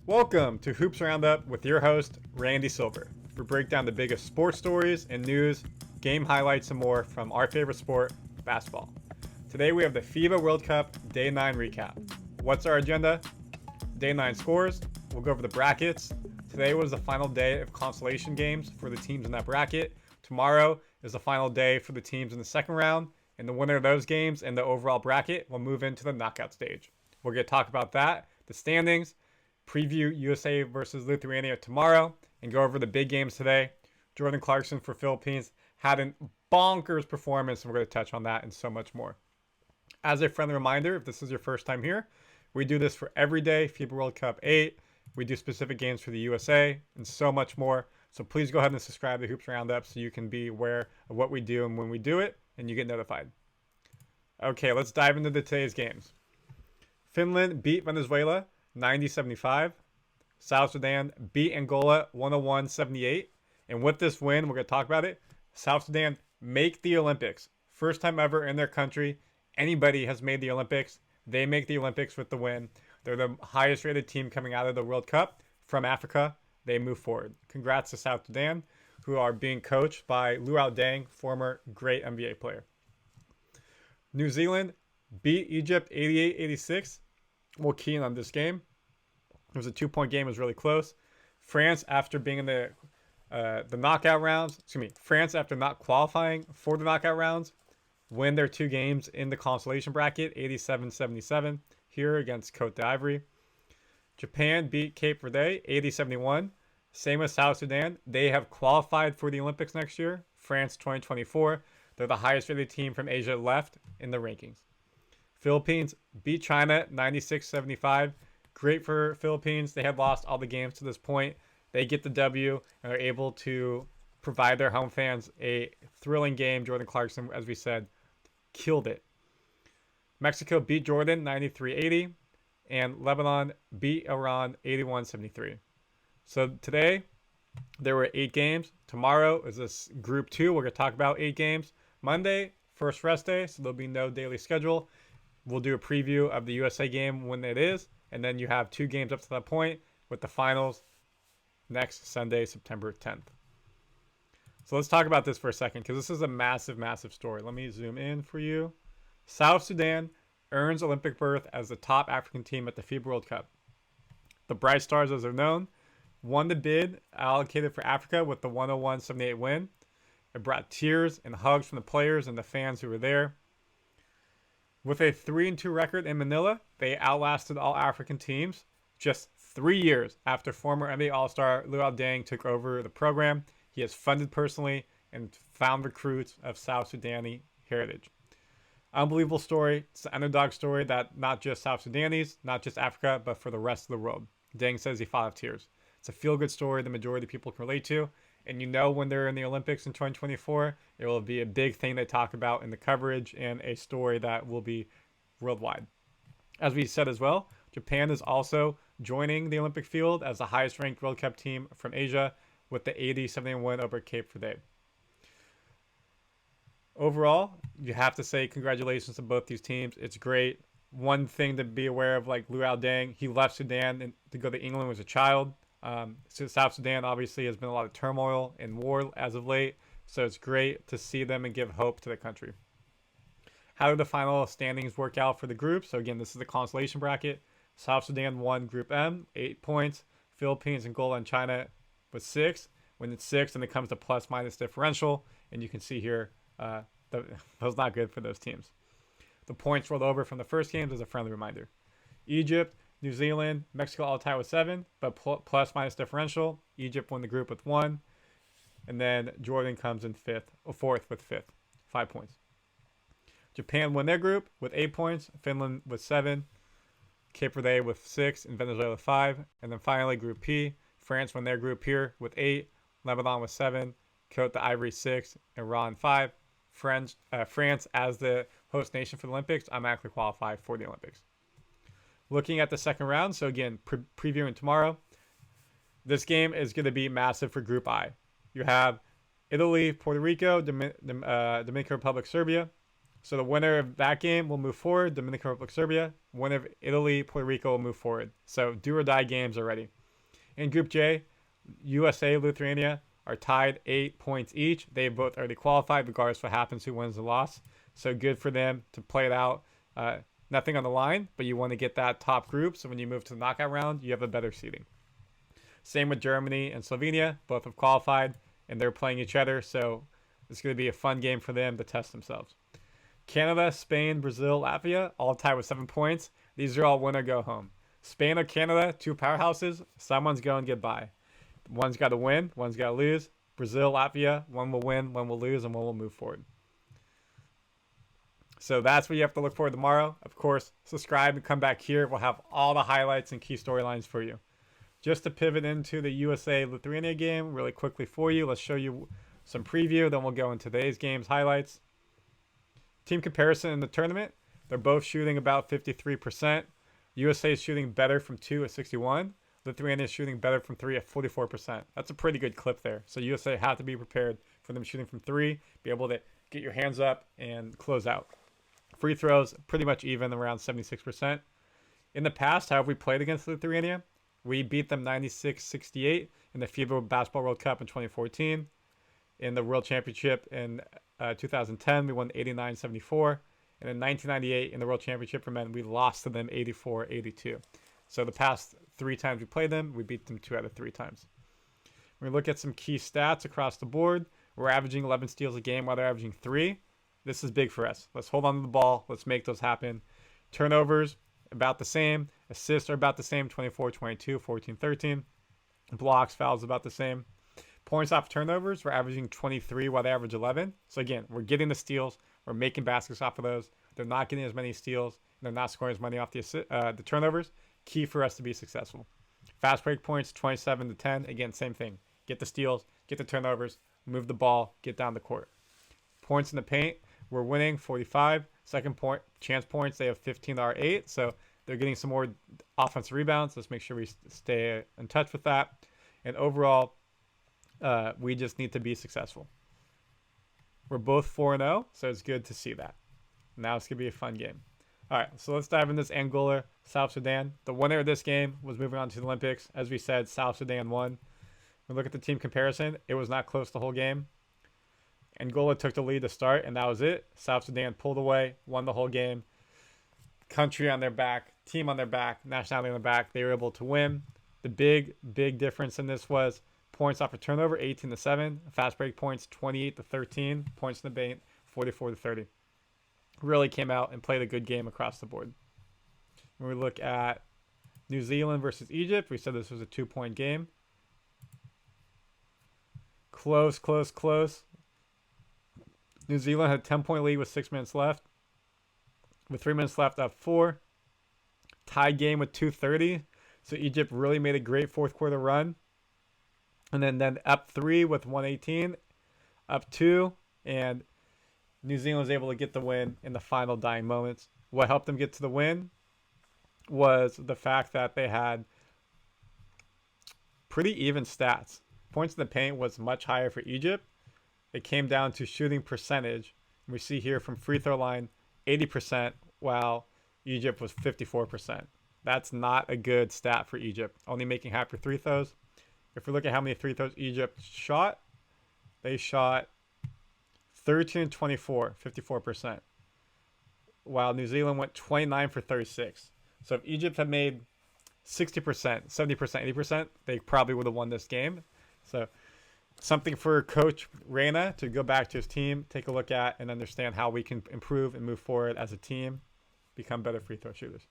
Welcome to Hoops Roundup with your host, Randy Silver. We break down the biggest sports stories and news, game highlights, and more from our favorite sport, basketball. Today we have the FIBA World Cup Day 9 recap. What's our agenda? Day 9 scores. We'll go over the brackets. Today was the final day of consolation games for the teams in that bracket. Tomorrow is the final day for the teams in the second round, and the winner of those games and the overall bracket will move into the knockout stage. We're going to talk about that, the standings, preview USA versus Lithuania tomorrow, and go over the big games today. Jordan Clarkson for Philippines had a bonkers performance, and we're going to touch on that and so much more. As a friendly reminder, if this is your first time here, we do this for every day, FIBA World Cup 8. We do specific games for the USA and so much more. So please go ahead and subscribe to Hoops Roundup so you can be aware of what we do and when we do it, and you get notified. Okay, let's dive into today's games. Finland beat Venezuela 90-75. South Sudan beat Angola 101-78. And with this win, we're going to talk about it. South Sudan make the Olympics. First time ever in their country anybody has made the Olympics. They make the Olympics with the win. They're the highest rated team coming out of the World Cup from Africa. They move forward. Congrats to South Sudan, who are being coached by Luau Deng, former great NBA player. New Zealand beat Egypt 88-86. We'll key in on this game. It was a 2-point game. It was really close. France, after being in the knockout rounds, France, after not qualifying for the knockout rounds, win their 2 games in the consolation bracket, 87-77 here against Côte d'Ivoire. Japan beat Cape Verde 80-71. Same as South Sudan. They have qualified for the Olympics next year. France 2024. They're the highest rated team from Asia left in the rankings. Philippines beat China 96-75. Great for Philippines. They had lost all the games to this point. They get the W and are able to provide their home fans a thrilling game. Jordan Clarkson, as we said, killed it. Mexico beat Jordan 93-80. And Lebanon beat Iran 81-73. So today, there were 8 games. Tomorrow is this Group 2. We're going to talk about 8 games. Monday, first rest day, so there'll be no daily schedule. We'll do a preview of the USA game when it is, and then you have 2 games up to that point with the finals next Sunday, September 10th. So let's talk about this for a second because this is a massive, massive story. Let me zoom in for you. South Sudan earns Olympic berth as the top African team at the FIBA World Cup. The Bright Stars, as they're known, won the bid allocated for Africa with the 101-78 win. It brought tears and hugs from the players and the fans who were there. With a 3-2 record in Manila, they outlasted all African teams just 3 years after former NBA All-Star Luau Deng took over the program. He has funded personally and found recruits of South Sudani heritage. Unbelievable story. It's an underdog story that not just South Sudanese, not just Africa, but for the rest of the world. Deng says he fought off tears. It's a feel-good story the majority of people can relate to. And you know when they're in the Olympics in 2024, it will be a big thing they talk about in the coverage and a story that will be worldwide. As we said as well, Japan is also joining the Olympic field as the highest-ranked World Cup team from Asia with the 80-70 win over Cape Verde. Overall, you have to say congratulations to both these teams. It's great. One thing to be aware of, like Luau Deng, he left Sudan to go to England as a child. So South Sudan obviously has been a lot of turmoil and war as of late, so it's great to see them and give hope to the country. How did the final standings work out for the group? So again, this is the consolation bracket. South Sudan won Group M, 8 points. Philippines, Angola, and China with 6. When it's 6, then it comes to plus-minus differential, and you can see here that was not good for those teams. The points rolled over from the first games as a friendly reminder. Egypt, New Zealand, Mexico all tied with 7, but plus-minus differential. Egypt won the group with 1. And then Jordan comes in 4th with 5 points. Japan won their group with 8 points. Finland with 7. Cape Verde with 6. And Venezuela with 5. And then finally, Group P. France won their group here with 8. Lebanon with 7. Côte d'Ivoire 6. Iran 5. France, as the host nation for the Olympics, automatically qualified for the Olympics. Looking at the second round, so again, previewing tomorrow, this game is going to be massive for Group I. You have Italy, Puerto Rico, Dominican Republic, Serbia. So the winner of that game will move forward. Dominican Republic, Serbia. Winner of Italy, Puerto Rico will move forward. So do or die games already. In Group J, USA, Lithuania are tied 8 points each. They both already qualified, regardless of what happens, who wins the loss. So good for them to play it out. Nothing on the line, but you want to get that top group. So when you move to the knockout round, you have a better seeding. Same with Germany and Slovenia. Both have qualified, and they're playing each other. So it's going to be a fun game for them to test themselves. Canada, Spain, Brazil, Latvia, all tied with 7 points. These are all win or go home. Spain or Canada, two powerhouses. Someone's going to get by. One's got to win, one's got to lose. Brazil, Latvia, one will win, one will lose, and one will move forward. So that's what you have to look for tomorrow. Of course, subscribe and come back here. We'll have all the highlights and key storylines for you. Just to pivot into the USA-Lithuania game really quickly for you, let's show you some preview. Then we'll go into today's game's highlights. Team comparison in the tournament. They're both shooting about 53%. USA is shooting better from 2 at 61. Lithuania is shooting better from 3 at 44%. That's a pretty good clip there. So USA have to be prepared for them shooting from 3, be able to get your hands up and close out. Free throws, pretty much even, around 76%. In the past, how have we played against Lithuania? We beat them 96-68 in the FIBA Basketball World Cup in 2014. In the World Championship in 2010, we won 89-74. And in 1998, in the World Championship for men, we lost to them 84-82. So the past 3 times we played them, we beat them 2 out of 3 times. When we look at some key stats across the board, we're averaging 11 steals a game while they're averaging 3. This is big for us. Let's hold on to the ball. Let's make those happen. Turnovers, about the same. Assists are about the same, 24-22, 14-13. Blocks, fouls, about the same. Points off turnovers, we're averaging 23 while they average 11. So again, we're getting the steals. We're making baskets off of those. They're not getting as many steals. They're not scoring as many off the turnovers. Key for us to be successful. Fast break points, 27-10. Again, same thing. Get the steals, get the turnovers, move the ball, get down the court. Points in the paint, we're winning 45. Second point, chance points, they have 15 to our 8. So they're getting some more offensive rebounds. Let's make sure we stay in touch with that. And overall, we just need to be successful. We're both 4-0, so it's good to see that. Now it's going to be a fun game. All right, so let's dive into this Angola, South Sudan. The winner of this game was moving on to the Olympics. As we said, South Sudan won. We look at the team comparison. It was not close the whole game. Angola took the lead to start, and that was it. South Sudan pulled away, won the whole game. Country on their back, team on their back, nationality on their back. They were able to win. The big difference in this was points off a turnover, 18-7. Fast break points, 28-13. Points in the paint, 44-30. Really came out and played a good game across the board. When we look at New Zealand versus Egypt, we said this was a 2-point game. Close. New Zealand had a 10-point lead with 6 minutes left. With 3 minutes left, up 4. Tied game with 2:30. So Egypt really made a great fourth quarter run. And then up 3 with 1:18. Up 2. And New Zealand was able to get the win in the final dying moments. What helped them get to the win was the fact that they had pretty even stats. Points in the paint was much higher for Egypt. It came down to shooting percentage. We see here from free throw line, 80%, while Egypt was 54%. That's not a good stat for Egypt, only making half your free throws. If we look at how many free throws Egypt shot, they shot 13-24, 54%, while New Zealand went 29 for 36. So if Egypt had made 60%, 70%, 80%, they probably would have won this game. So something for Coach Reyna to go back to his team, take a look at, and understand how we can improve and move forward as a team, become better free throw shooters.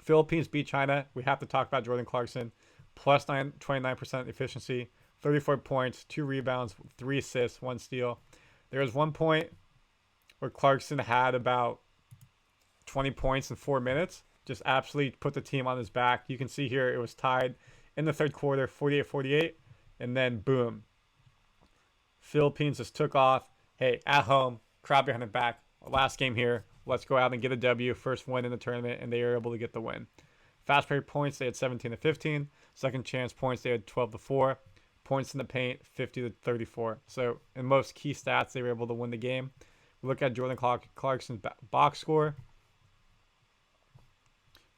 Philippines beat China. We have to talk about Jordan Clarkson. Plus 29% efficiency, 34 points, 2 rebounds, 3 assists, 1 steal. There was one point where Clarkson had about 20 points in 4 minutes. Just absolutely put the team on his back. You can see here it was tied in the third quarter, 48-48. And then, boom. Philippines just took off. Hey, at home, crowd behind their back. Last game here. Let's go out and get a W. First win in the tournament, and they were able to get the win. Fast break points, they had 17-15. Second chance points, they had 12-4. Points in the paint, 50-34. So in most key stats, they were able to win the game. Look at Jordan Clarkson's box score.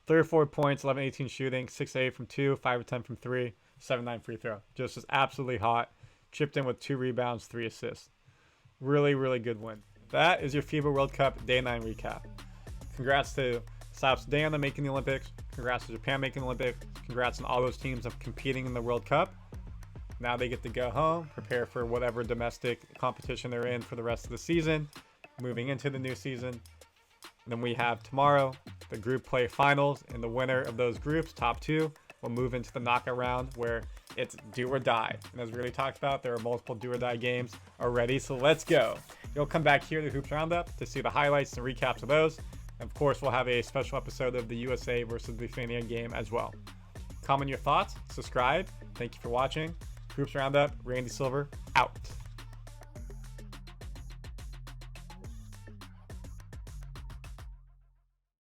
34 points, 11-18 shooting, 6-8 from 2, 5-10 from 3, 7-9 free throw. Just is absolutely hot. Chipped in with 2 rebounds, 3 assists. Really, really good win. That is your FIBA World Cup Day 9 recap. Congrats to South Sudan on making the Olympics. Congrats to Japan making the Olympics. Congrats on all those teams of competing in the World Cup. Now they get to go home, prepare for whatever domestic competition they're in for the rest of the season, moving into the new season. And then we have tomorrow the group play finals, and the winner of those groups, top 2, will move into the knockout round where it's do or die. And as we already talked about, there are multiple do or die games already, so let's go. You'll come back here to Hoops Roundup to see the highlights and recaps of those. And of course, we'll have a special episode of the USA versus Lithuania game as well. Comment your thoughts, subscribe. Thank you for watching. Hoops Roundup, Randy Silver, out.